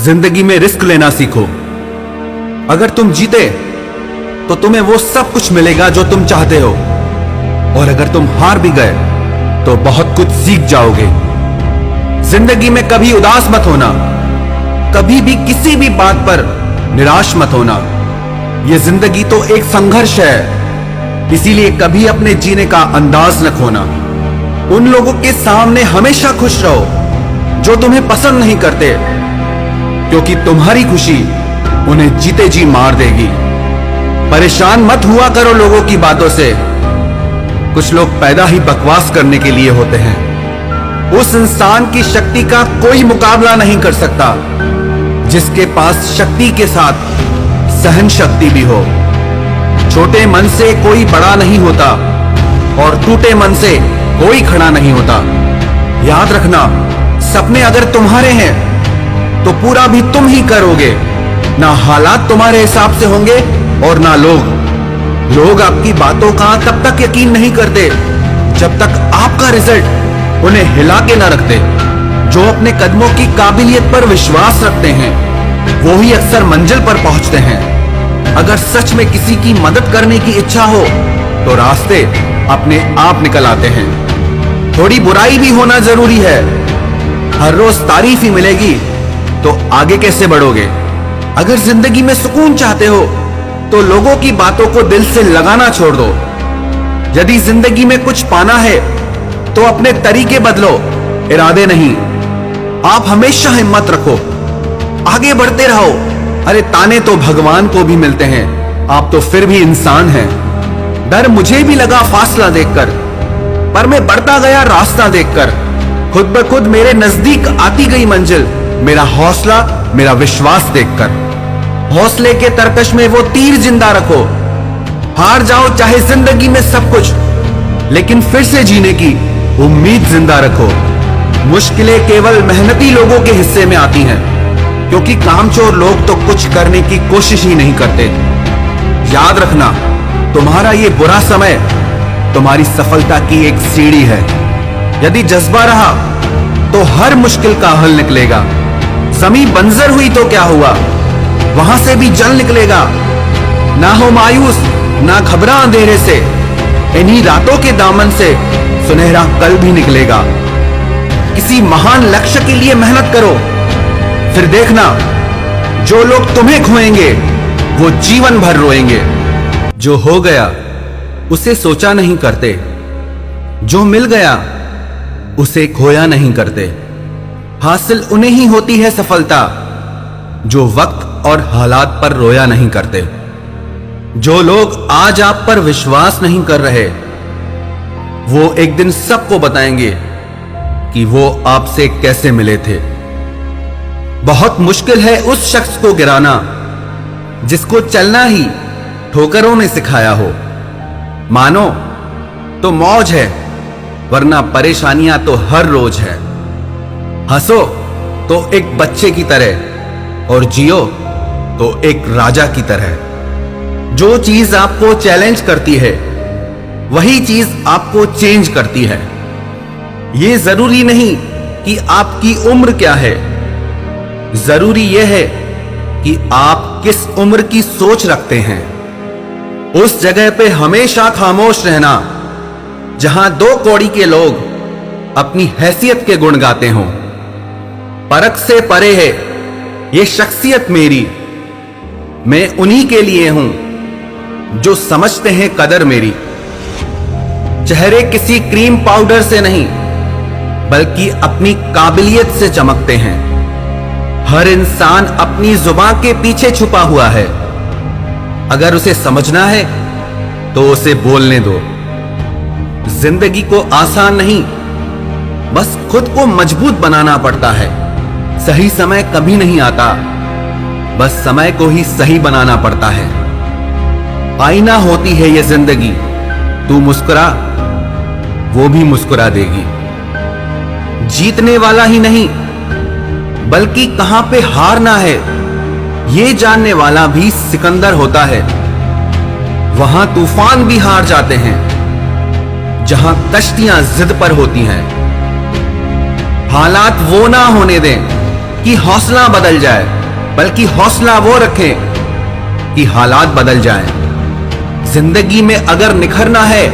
जिंदगी में रिस्क लेना सीखो। अगर तुम जीते तो तुम्हें वो सब कुछ मिलेगा जो तुम चाहते हो, और अगर तुम हार भी गए तो बहुत कुछ सीख जाओगे। जिंदगी में कभी उदास मत होना, कभी भी किसी भी बात पर निराश मत होना। यह जिंदगी तो एक संघर्ष है, इसीलिए कभी अपने जीने का अंदाज न खोना। उन लोगों के सामने हमेशा खुश रहो जो तुम्हें पसंद नहीं करते, क्योंकि तुम्हारी खुशी उन्हें जीते जी मार देगी। परेशान मत हुआ करो लोगों की बातों से, कुछ लोग पैदा ही बकवास करने के लिए होते हैं। उस इंसान की शक्ति का कोई मुकाबला नहीं कर सकता जिसके पास शक्ति के साथ सहन शक्ति भी हो। छोटे मन से कोई बड़ा नहीं होता और टूटे मन से कोई खड़ा नहीं होता। याद रखना, सपने अगर तुम्हारे हैं तो पूरा भी तुम ही करोगे। ना हालात तुम्हारे हिसाब से होंगे और ना लोग आपकी बातों का तब तक यकीन नहीं करते जब तक आपका रिजल्ट उन्हें हिला के ना रखते। जो अपने कदमों की काबिलियत पर विश्वास रखते हैं वो ही अक्सर मंजिल पर पहुंचते हैं। अगर सच में किसी की मदद करने की इच्छा हो तो रास्ते अपने आप निकल आते हैं। थोड़ी बुराई भी होना जरूरी है। हर रोज तारीफ ही मिलेगी तो आगे कैसे बढ़ोगे? अगर जिंदगी में सुकून चाहते हो तो लोगों की बातों को दिल से लगाना छोड़ दो। यदि जिंदगी में कुछ पाना है तो अपने तरीके बदलो, इरादे नहीं। आप हमेशा हिम्मत रखो, आगे बढ़ते रहो। अरे ताने तो भगवान को भी मिलते हैं, आप तो फिर भी इंसान हैं। डर मुझे भी लगा फासला देखकर, पर मैं बढ़ता गया रास्ता देखकर। खुद ब खुद मेरे नजदीक आती गई मंजिल, मेरा हौसला, मेरा विश्वास देखकर। हौसले के तरकश में वो तीर जिंदा रखो। हार जाओ चाहे जिंदगी में सब कुछ, लेकिन फिर से जीने की उम्मीद जिंदा रखो। मुश्किलें केवल मेहनती लोगों के हिस्से में आती हैं, क्योंकि कामचोर लोग तो कुछ करने की कोशिश ही नहीं करते। याद रखना, तुम्हारा ये बुरा समय तुम्हारी सफलता की एक सीढ़ी है। यदि जज्बा रहा तो हर मुश्किल का हल निकलेगा। जमीन बंजर हुई तो क्या हुआ, वहां से भी जल निकलेगा। ना हो मायूस, ना घबरा अंधेरे से, इन्हीं रातों के दामन से सुनहरा कल भी निकलेगा। किसी महान लक्ष्य के लिए मेहनत करो, फिर देखना जो लोग तुम्हें खोएंगे वो जीवन भर रोएंगे। जो हो गया उसे सोचा नहीं करते, जो मिल गया उसे खोया नहीं करते। हासिल उन्हें ही होती है सफलता जो वक्त और हालात पर रोया नहीं करते। जो लोग आज आप पर विश्वास नहीं कर रहे वो एक दिन सबको बताएंगे कि वो आपसे कैसे मिले थे। बहुत मुश्किल है उस शख्स को गिराना जिसको चलना ही ठोकरों ने सिखाया हो। मानो तो मौज है, वरना परेशानियां तो हर रोज है। हंसो तो एक बच्चे की तरह और जियो तो एक राजा की तरह। जो चीज आपको चैलेंज करती है वही चीज आपको चेंज करती है। यह जरूरी नहीं कि आपकी उम्र क्या है, जरूरी यह है कि आप किस उम्र की सोच रखते हैं। उस जगह पे हमेशा खामोश रहना जहां दो कौड़ी के लोग अपनी हैसियत के गुण गाते हों। परख से परे है ये शख्सियत मेरी, मैं उन्हीं के लिए हूं जो समझते हैं कदर मेरी। चेहरे किसी क्रीम पाउडर से नहीं बल्कि अपनी काबिलियत से चमकते हैं। हर इंसान अपनी जुबान के पीछे छुपा हुआ है, अगर उसे समझना है तो उसे बोलने दो। जिंदगी को आसान नहीं, बस खुद को मजबूत बनाना पड़ता है। सही समय कभी नहीं आता, बस समय को ही सही बनाना पड़ता है। आईना होती है ये जिंदगी, तू मुस्कुरा वो भी मुस्कुरा देगी। जीतने वाला ही नहीं बल्कि कहां पे हारना है ये जानने वाला भी सिकंदर होता है। वहां तूफान भी हार जाते हैं जहां कश्तियां जिद पर होती हैं। हालात वो ना होने दें कि हौसला बदल जाए, बल्कि हौसला वो रखें कि हालात बदल जाएं। जिंदगी में अगर निखरना है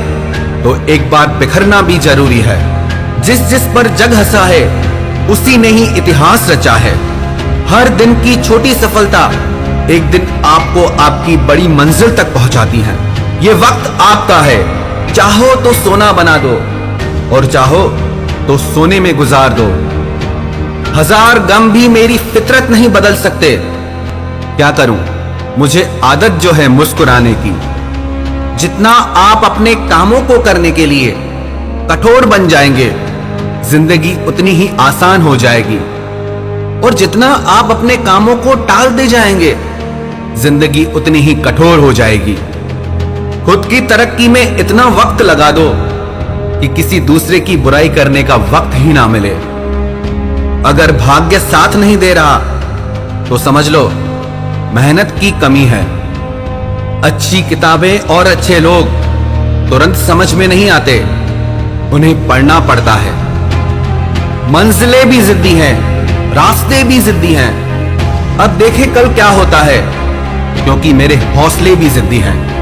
तो एक बार बिखरना भी जरूरी है। जिस जिस पर जग हंसा है उसी ने ही इतिहास रचा है। हर दिन की छोटी सफलता एक दिन आपको आपकी बड़ी मंजिल तक पहुंचाती है। ये वक्त आपका है, चाहो तो सोना बना दो और चाहो तो सोने में गुजार दो। हजार गम भी मेरी फितरत नहीं बदल सकते। क्या करूं, मुझे आदत जो है मुस्कुराने की। जितना आप अपने कामों को करने के लिए कठोर बन जाएंगे, जिंदगी उतनी ही आसान हो जाएगी। और जितना आप अपने कामों को टाल दे जाएंगे, जिंदगी उतनी ही कठोर हो जाएगी। खुद की तरक्की में इतना वक्त लगा दो कि किसी दूसरे की बुराई करने का वक्त ही ना मिले। अगर भाग्य साथ नहीं दे रहा तो समझ लो मेहनत की कमी है। अच्छी किताबें और अच्छे लोग तुरंत समझ में नहीं आते, उन्हें पढ़ना पड़ता है। मंजिलें भी जिद्दी हैं, रास्ते भी जिद्दी हैं। अब देखें कल क्या होता है, क्योंकि मेरे हौसले भी जिद्दी हैं।